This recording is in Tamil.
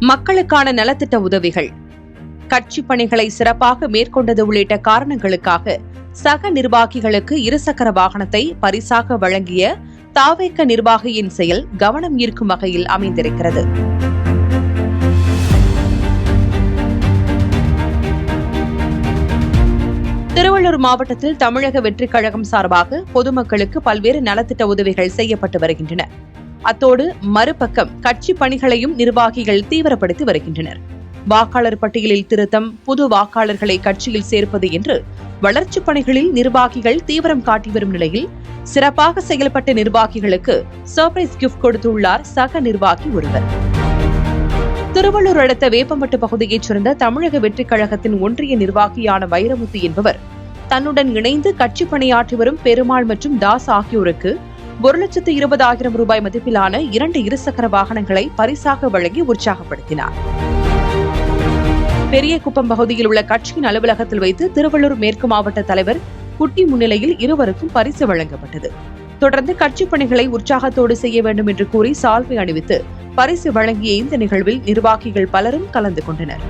மக்களுக்கான நலத்திட்ட உதவிகள், கட்சி பணிகளை சிறப்பாக மேற்கொண்டது உள்ளிட்ட காரணங்களுக்காக சக நிர்வாகிகளுக்கு இருசக்கர வாகனத்தை பரிசாக வழங்கிய தாவேக நிர்வாகியின் செயல் கவனம் ஈர்க்கும் வகையில் அமைந்திருக்கிறது. திருவள்ளூர் மாவட்டத்தில் தமிழக வெற்றிக் கழகம் சார்பாக பொதுமக்களுக்கு பல்வேறு நலத்திட்ட உதவிகள் செய்யப்பட்டு வருகின்றன. அத்தோடு மறுபக்கம் கட்சி பணிகளையும் நிர்வாகிகள் தீவிரப்படுத்தி வருகின்றனர். வாக்காளர் பட்டியலில் திருத்தம், புது வாக்காளர்களை கட்சியில் சேர்ப்பது என்று வளர்ச்சிப் பணிகளில் நிர்வாகிகள் தீவிரம் காட்டி வரும் நிலையில் சிறப்பாக செயல்பட்ட நிர்வாகிகளுக்கு சர்ப்ரைஸ் கிஃப்ட் கொடுத்துள்ளார் சக நிர்வாகி ஒருவர். திருவள்ளூர் அடுத்த வேப்பம்பட்டு பகுதியைச் சேர்ந்த தமிழக வெற்றிக் கழகத்தின் ஒன்றிய நிர்வாகியான வைரமுத்து என்பவர் தன்னுடன் இணைந்து கட்சி பணியாற்றி வரும் பெருமாள் மற்றும் தாஸ் ஆகியோருக்கு 1,20,000 ரூபாய் மதிப்பிலான 2 இருசக்கர வாகனங்களை பரிசாக வழங்கி உற்சாகப்படுத்தினார். பெரிய குப்பம் பகுதியில் உள்ள கட்சியின் அலுவலகத்தில் வைத்து திருவள்ளூர் மேற்கு மாவட்ட தலைவர் குட்டி முன்னிலையில் இருவருக்கும் பரிசு வழங்கப்பட்டது. தொடர்ந்து கட்சி பணிகளை உற்சாகத்தோடு செய்ய வேண்டும் என்று கூறி சால்வை அணிவித்து பரிசு வழங்கிய இந்த நிகழ்வில் நிர்வாகிகள் பலரும் கலந்து கொண்டனர்.